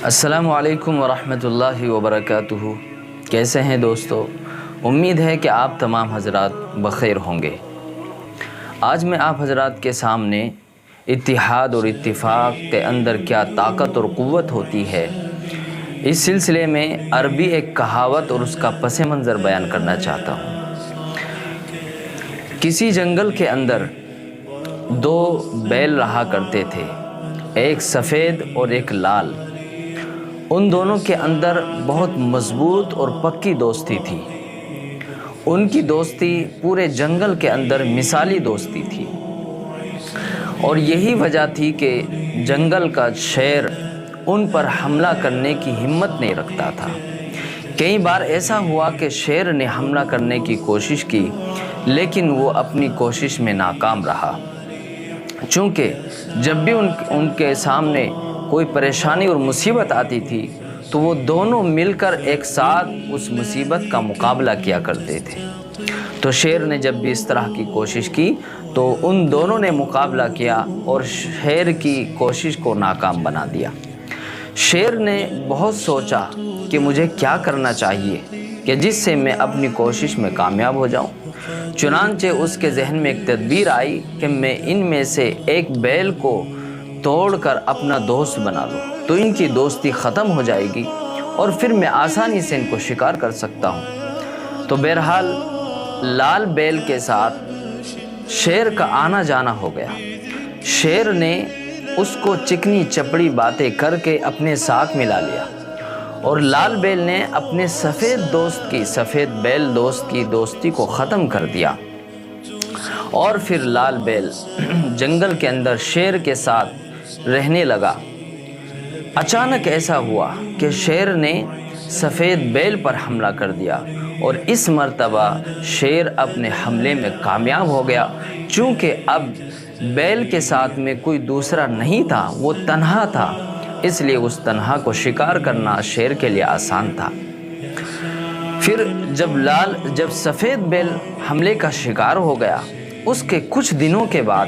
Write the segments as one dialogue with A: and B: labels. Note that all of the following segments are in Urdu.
A: السلام علیکم ورحمۃ اللہ وبرکاتہ۔ کیسے ہیں دوستو؟ امید ہے کہ آپ تمام حضرات بخیر ہوں گے۔ آج میں آپ حضرات کے سامنے اتحاد اور اتفاق کے اندر کیا طاقت اور قوت ہوتی ہے، اس سلسلے میں عربی ایک کہاوت اور اس کا پس منظر بیان کرنا چاہتا ہوں۔ کسی جنگل کے اندر دو بیل رہا کرتے تھے، ایک سفید اور ایک لال۔ ان دونوں کے اندر بہت مضبوط اور پکی دوستی تھی۔ ان کی دوستی پورے جنگل کے اندر مثالی دوستی تھی، اور یہی وجہ تھی کہ جنگل کا شیر ان پر حملہ کرنے کی ہمت نہیں رکھتا تھا۔ کئی بار ایسا ہوا کہ شیر نے حملہ کرنے کی کوشش کی، لیکن وہ اپنی کوشش میں ناکام رہا، چونکہ جب بھی ان کے سامنے کوئی پریشانی اور مصیبت آتی تھی تو وہ دونوں مل کر ایک ساتھ اس مصیبت کا مقابلہ کیا کرتے تھے۔ تو شیر نے جب بھی اس طرح کی کوشش کی تو ان دونوں نے مقابلہ کیا اور شیر کی کوشش کو ناکام بنا دیا۔ شیر نے بہت سوچا کہ مجھے کیا کرنا چاہیے کہ جس سے میں اپنی کوشش میں کامیاب ہو جاؤں۔ چنانچہ اس کے ذہن میں ایک تدبیر آئی کہ میں ان میں سے ایک بیل کو توڑ کر اپنا دوست بنا لوں تو ان کی دوستی ختم ہو جائے گی اور پھر میں آسانی سے ان کو شکار کر سکتا ہوں۔ تو بہرحال لال بیل کے ساتھ شیر کا آنا جانا ہو گیا۔ شیر نے اس کو چکنی چپڑی باتیں کر کے اپنے ساتھ ملا لیا، اور لال بیل نے اپنے سفید بیل دوست کی دوستی کو ختم کر دیا، اور پھر لال بیل جنگل کے اندر شیر کے ساتھ رہنے لگا۔ اچانک ایسا ہوا کہ شیر نے سفید بیل پر حملہ کر دیا، اور اس مرتبہ شیر اپنے حملے میں کامیاب ہو گیا، چونکہ اب بیل کے ساتھ میں کوئی دوسرا نہیں تھا، وہ تنہا تھا، اس لیے اس تنہا کو شکار کرنا شیر کے لیے آسان تھا۔ پھر جب سفید بیل حملے کا شکار ہو گیا، اس کے کچھ دنوں کے بعد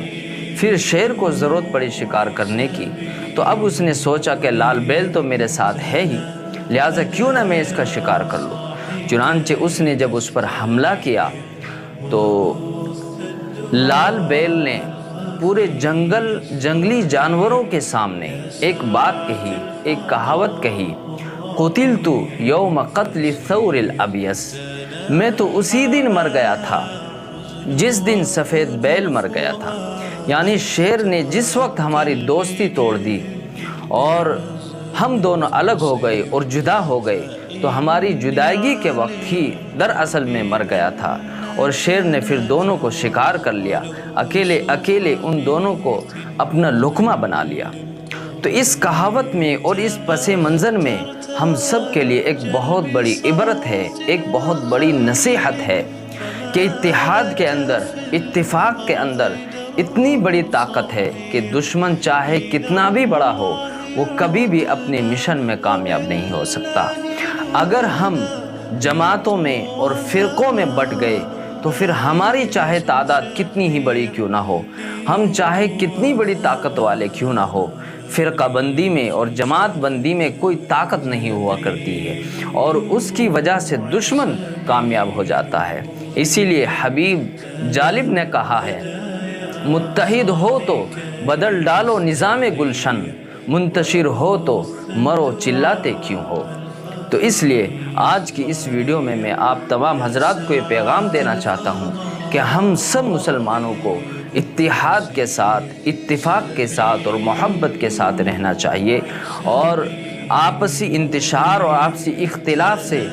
A: پھر شیر کو ضرورت پڑی شکار کرنے کی، تو اب اس نے سوچا کہ لال بیل تو میرے ساتھ ہے ہی، لہٰذا کیوں نہ میں اس کا شکار کر لوں۔ چنانچہ اس نے جب اس پر حملہ کیا تو لال بیل نے پورے جنگلی جانوروں کے سامنے ایک بات کہی، ایک کہاوت کہی، قتلت یوم قتل الثور الابیض، میں تو اسی دن مر گیا تھا جس دن سفید بیل مر گیا تھا۔ یعنی شیر نے جس وقت ہماری دوستی توڑ دی اور ہم دونوں الگ ہو گئے اور جدا ہو گئے، تو ہماری جدائیگی کے وقت ہی دراصل میں مر گیا تھا، اور شیر نے پھر دونوں کو شکار کر لیا، اکیلے ان دونوں کو اپنا لقمہ بنا لیا۔ تو اس کہاوت میں اور اس پس منظر میں ہم سب کے لیے ایک بہت بڑی عبرت ہے، ایک بہت بڑی نصیحت ہے کہ اتحاد کے اندر، اتفاق کے اندر اتنی بڑی طاقت ہے کہ دشمن چاہے کتنا بھی بڑا ہو، وہ کبھی بھی اپنے مشن میں کامیاب نہیں ہو سکتا۔ اگر ہم جماعتوں میں اور فرقوں میں بٹ گئے تو پھر ہماری چاہے تعداد کتنی ہی بڑی کیوں نہ ہو، ہم چاہے کتنی بڑی طاقت والے کیوں نہ ہو، فرقہ بندی میں اور جماعت بندی میں کوئی طاقت نہیں ہوا کرتی ہے، اور اس کی وجہ سے دشمن کامیاب ہو جاتا ہے۔ اسی لیے حبیب جالب نے کہا ہے، متحد ہو تو بدل ڈالو نظام گلشن، منتشر ہو تو مرو چلاتے کیوں ہو۔ تو اس لیے آج کی اس ویڈیو میں آپ تمام حضرات کو یہ پیغام دینا چاہتا ہوں کہ ہم سب مسلمانوں کو اتحاد کے ساتھ، اتفاق کے ساتھ اور محبت کے ساتھ رہنا چاہیے، اور آپسی انتشار اور آپسی اختلاف سے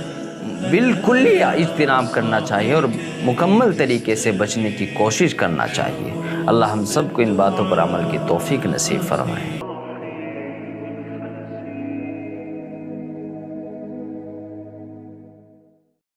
A: بالکل ہی اجتناب کرنا چاہیے اور مکمل طریقے سے بچنے کی کوشش کرنا چاہیے۔ اللہ ہم سب کو ان باتوں پر عمل کی توفیق نصیب فرمائے۔